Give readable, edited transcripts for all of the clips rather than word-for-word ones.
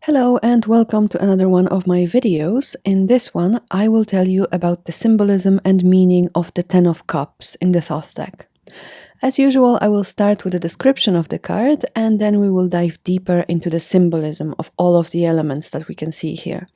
Hello and welcome to another one of my videos. In this one, I will tell you about the symbolism and meaning of the Ten of Cups in the Thoth deck. As usual, I will start with a description of the card and then we will dive deeper into the symbolism of all of the elements that we can see here.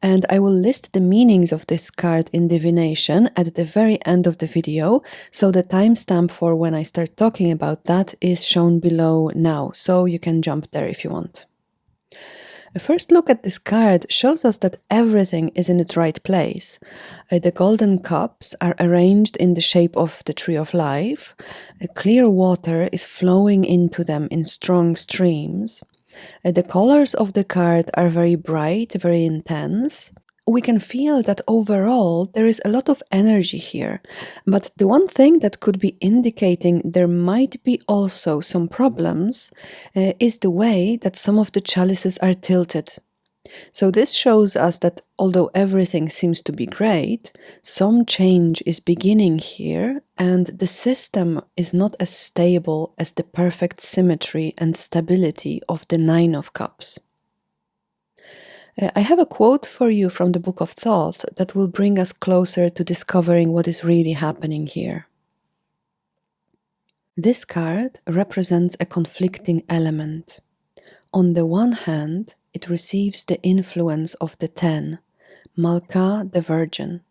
And I will list the meanings of this card in divination at the very end of the video, so the timestamp for when I start talking about that is shown below now, so you can jump there if you want. A first look at this card shows us that everything is in its right place. The golden cups are arranged in the shape of the Tree of Life. Clear water is flowing into them in strong streams. The colors of the card are very bright, very intense. We can feel that overall there is a lot of energy here, but the one thing that could be indicating there might be also some problems is the way that some of the chalices are tilted. So this shows us that although everything seems to be great, some change is beginning here and the system is not as stable as the perfect symmetry and stability of the Nine of Cups. I have a quote for you from the Book of Thoth that will bring us closer to discovering what is really happening here. This card represents a conflicting element. On the one hand, it receives the influence of the Ten, Malka the Virgin.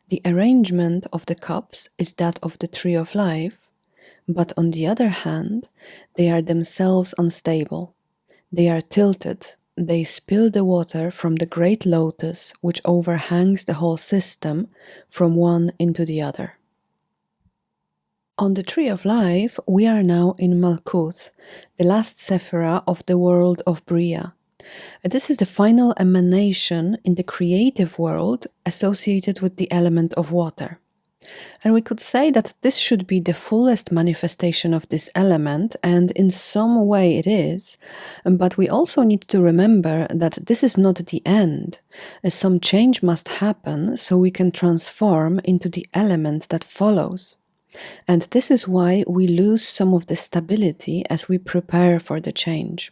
The arrangement of the cups is that of the Tree of Life, but on the other hand, they are themselves unstable. They are tilted. They spill the water from the great lotus, which overhangs the whole system, from one into the other. On the Tree of Life, we are now in Malkuth, the last sephira of the world of Bria. This is the final emanation in the creative world associated with the element of water. And we could say that this should be the fullest manifestation of this element, and in some way it is, but we also need to remember that this is not the end. Some change must happen so we can transform into the element that follows. And this is why we lose some of the stability as we prepare for the change.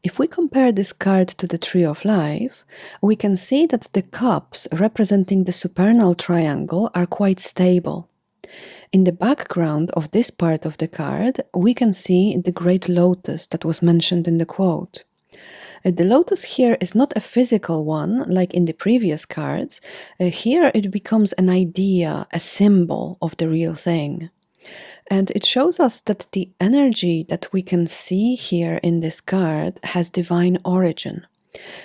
If we compare this card to the Tree of Life, we can see that the cups representing the supernal triangle are quite stable. In the background of this part of the card, we can see the great lotus that was mentioned in the quote. The lotus here is not a physical one, like in the previous cards. Here it becomes an idea, a symbol of the real thing. And it shows us that the energy that we can see here in this card has divine origin.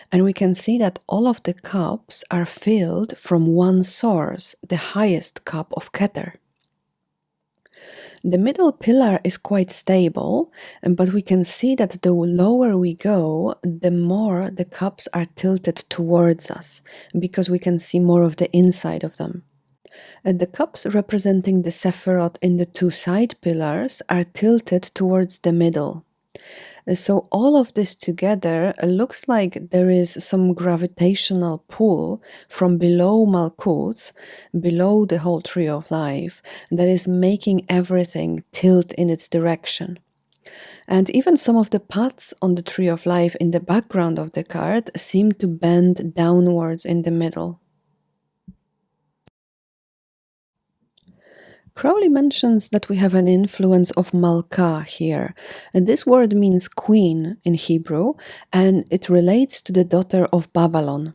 And we can see that all of the cups are filled from one source, the highest cup of Keter. The middle pillar is quite stable, but we can see that the lower we go, the more the cups are tilted towards us, because we can see more of the inside of them. The cups representing the Sephiroth in the two side pillars are tilted towards the middle. So all of this together looks like there is some gravitational pull from below Malkuth, below the whole Tree of Life, that is making everything tilt in its direction. And even some of the paths on the Tree of Life in the background of the card seem to bend downwards in the middle. Crowley mentions that we have an influence of Malka here, and this word means queen in Hebrew, and it relates to the daughter of Babylon.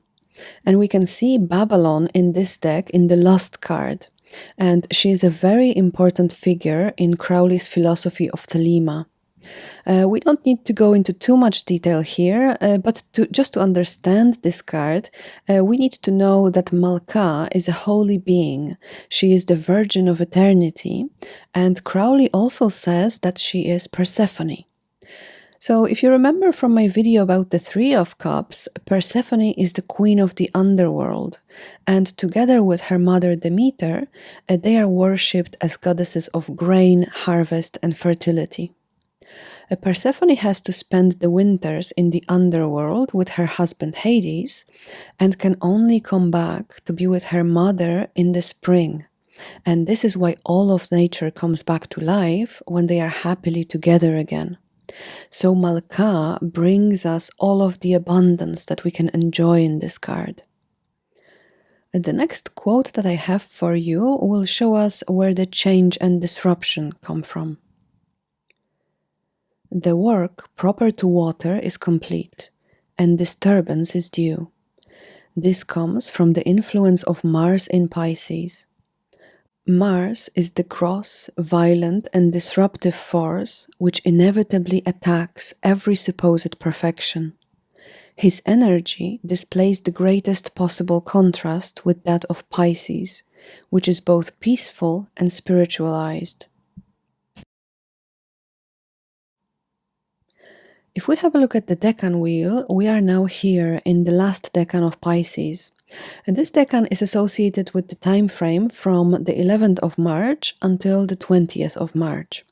And we can see Babylon in this deck in the Lust card, and she is a very important figure in Crowley's philosophy of Thelema. We don't need to go into too much detail here, but just to understand this card, we need to know that Malka is a holy being. She is the Virgin of Eternity, and Crowley also says that she is Persephone. So if you remember from my video about the Three of Cups, Persephone is the queen of the underworld, and together with her mother Demeter, they are worshipped as goddesses of grain, harvest, and fertility. Persephone has to spend the winters in the underworld with her husband Hades, and can only come back to be with her mother in the spring. And this is why all of nature comes back to life when they are happily together again. So Malka brings us all of the abundance that we can enjoy in this card. The next quote that I have for you will show us where the change and disruption come from. The work proper to water is complete, and disturbance is due. This comes from the influence of Mars in Pisces. Mars is the gross, violent, and disruptive force which inevitably attacks every supposed perfection. His energy displays the greatest possible contrast with that of Pisces, which is both peaceful and spiritualized. If we have a look at the decan wheel, we are now here in the last decan of Pisces. And this decan is associated with the time frame from the 11th of March until the 20th of March.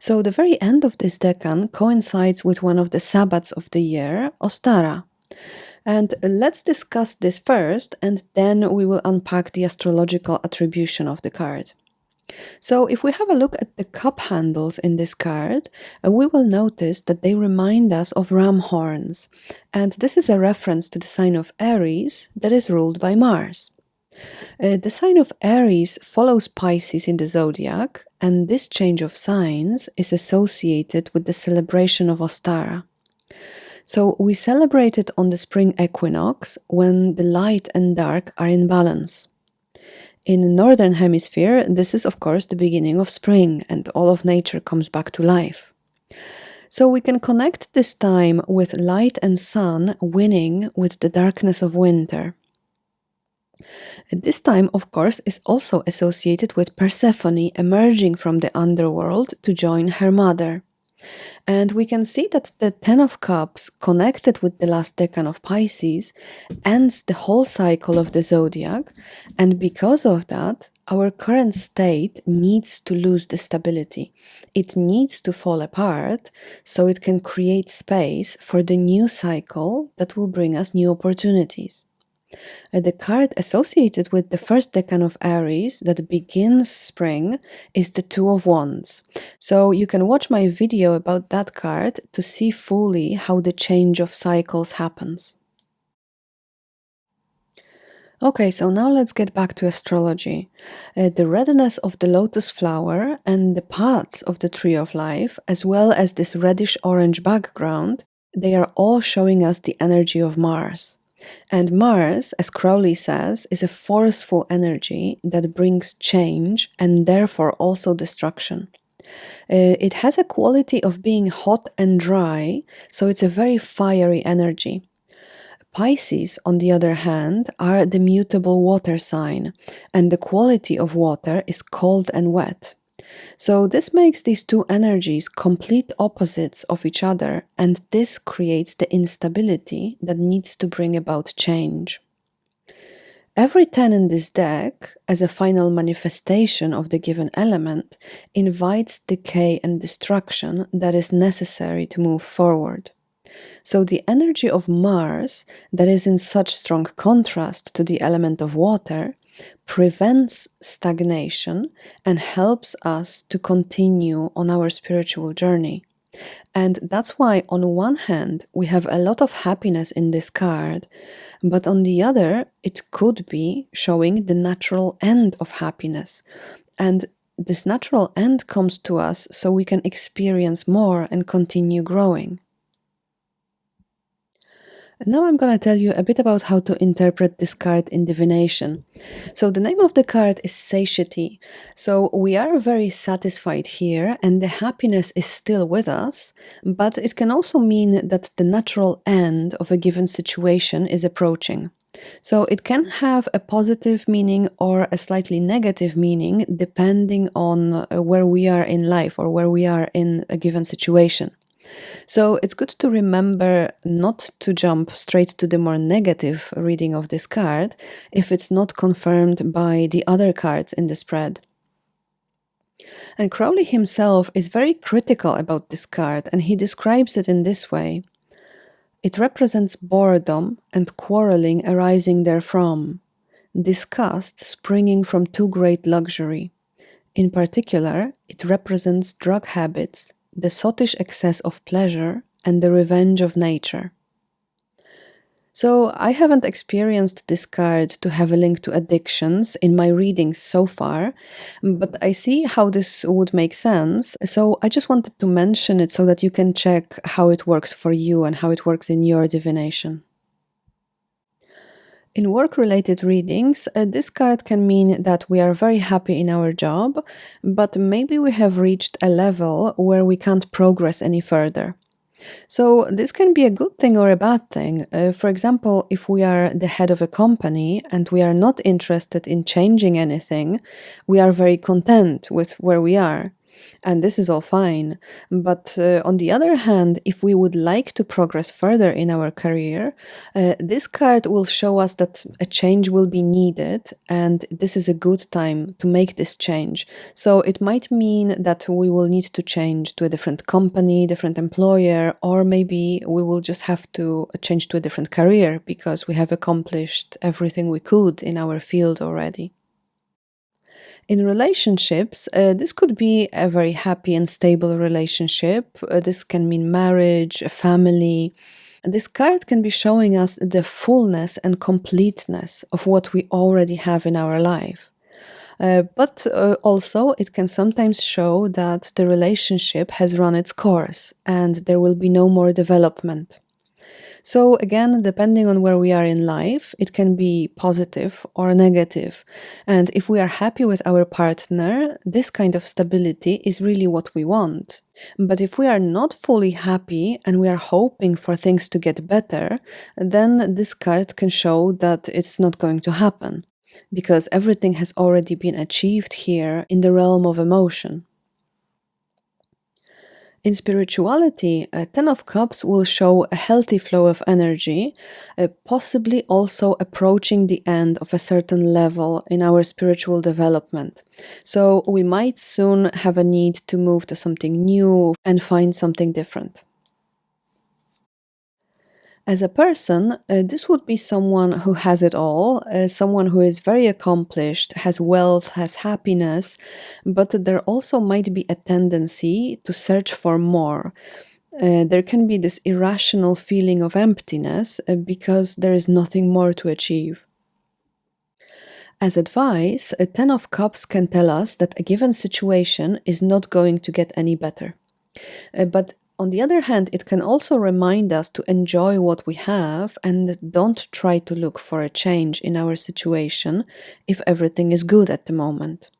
So the very end of this decan coincides with one of the Sabbats of the year, Ostara. And let's discuss this first, and then we will unpack the astrological attribution of the card. So if we have a look at the cup handles in this card, we will notice that they remind us of ram horns, and this is a reference to the sign of Aries that is ruled by Mars. The sign of Aries follows Pisces in the zodiac, and this change of signs is associated with the celebration of Ostara. So we celebrate it on the spring equinox when the light and dark are in balance. In the northern hemisphere, this is of course the beginning of spring and all of nature comes back to life. So we can connect this time with light and sun winning with the darkness of winter. This time, of course, is also associated with Persephone emerging from the underworld to join her mother. And we can see that the Ten of Cups, connected with the last decan of Pisces, ends the whole cycle of the zodiac, and because of that, our current state needs to lose the stability. It needs to fall apart so it can create space for the new cycle that will bring us new opportunities. The card associated with the first decan of Aries that begins spring is the Two of Wands. So you can watch my video about that card to see fully how the change of cycles happens. Okay, so now let's get back to astrology. The redness of the lotus flower and the paths of the tree of life, as well as this reddish-orange background, they are all showing us the energy of Mars. And Mars, as Crowley says, is a forceful energy that brings change and therefore also destruction. It has a quality of being hot and dry, so it's a very fiery energy. Pisces, on the other hand, are the mutable water sign, and the quality of water is cold and wet. So this makes these two energies complete opposites of each other, and this creates the instability that needs to bring about change. Every 10 in this deck, as a final manifestation of the given element, invites decay and destruction that is necessary to move forward. So the energy of Mars, that is in such strong contrast to the element of water, prevents stagnation and helps us to continue on our spiritual journey. And that's why, on one hand, we have a lot of happiness in this card, but on the other, it could be showing the natural end of happiness. And this natural end comes to us so we can experience more and continue growing. Now I'm going to tell you a bit about how to interpret this card in divination. So the name of the card is satiety. So we are very satisfied here and the happiness is still with us, but it can also mean that the natural end of a given situation is approaching. So it can have a positive meaning or a slightly negative meaning depending on where we are in life or where we are in a given situation. So it's good to remember not to jump straight to the more negative reading of this card if it's not confirmed by the other cards in the spread. And Crowley himself is very critical about this card, and he describes it in this way. It represents boredom and quarreling arising therefrom, disgust springing from too great luxury. In particular, it represents drug habits, the sottish excess of pleasure, and the revenge of nature. So, I haven't experienced this card to have a link to addictions in my readings so far, but I see how this would make sense. So, I just wanted to mention it so that you can check how it works for you and how it works in your divination. In work related readings, this card can mean that we are very happy in our job, but maybe we have reached a level where we can't progress any further. So, this can be a good thing or a bad thing. For example, if we are the head of a company and we are not interested in changing anything, we are very content with where we are. And this is all fine. But on the other hand, if we would like to progress further in our career, this card will show us that a change will be needed, and this is a good time to make this change. So it might mean that we will need to change to a different company, different employer, or maybe we will just have to change to a different career because we have accomplished everything we could in our field already. In relationships, this could be a very happy and stable relationship. This can mean marriage, a family. This card can be showing us the fullness and completeness of what we already have in our life. But also, it can sometimes show that the relationship has run its course and there will be no more development. So, again, depending on where we are in life, it can be positive or negative. And if we are happy with our partner, this kind of stability is really what we want. But if we are not fully happy and we are hoping for things to get better, then this card can show that it's not going to happen because everything has already been achieved here in the realm of emotion. In spirituality, a Ten of Cups will show a healthy flow of energy, possibly also approaching the end of a certain level in our spiritual development. So we might soon have a need to move to something new and find something different. As a person, this would be someone who has it all, someone who is very accomplished, has wealth, has happiness, but there also might be a tendency to search for more. There can be this irrational feeling of emptiness because there is nothing more to achieve. As advice, a Ten of Cups can tell us that a given situation is not going to get any better. But on the other hand, it can also remind us to enjoy what we have and don't try to look for a change in our situation if everything is good at the moment.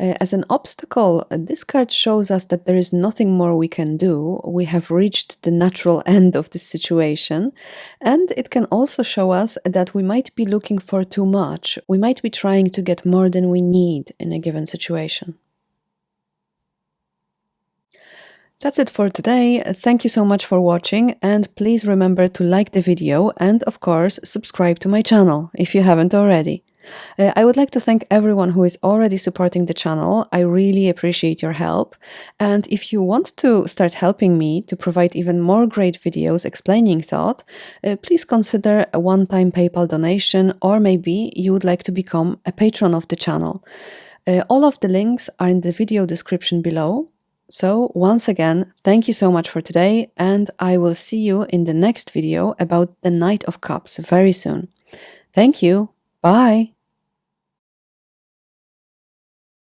As an obstacle, this card shows us that there is nothing more we can do. We have reached the natural end of this situation. And it can also show us that we might be looking for too much. We might be trying to get more than we need in a given situation. That's it for today. Thank you so much for watching, and please remember to like the video and, of course, subscribe to my channel if you haven't already. I would like to thank everyone who is already supporting the channel. I really appreciate your help. And if you want to start helping me to provide even more great videos explaining Thoth, please consider a one-time PayPal donation, or maybe you would like to become a patron of the channel. All of the links are in the video description below. So, once again, thank you so much for today, and I will see you in the next video about the Knight of Cups very soon. Thank you. Bye.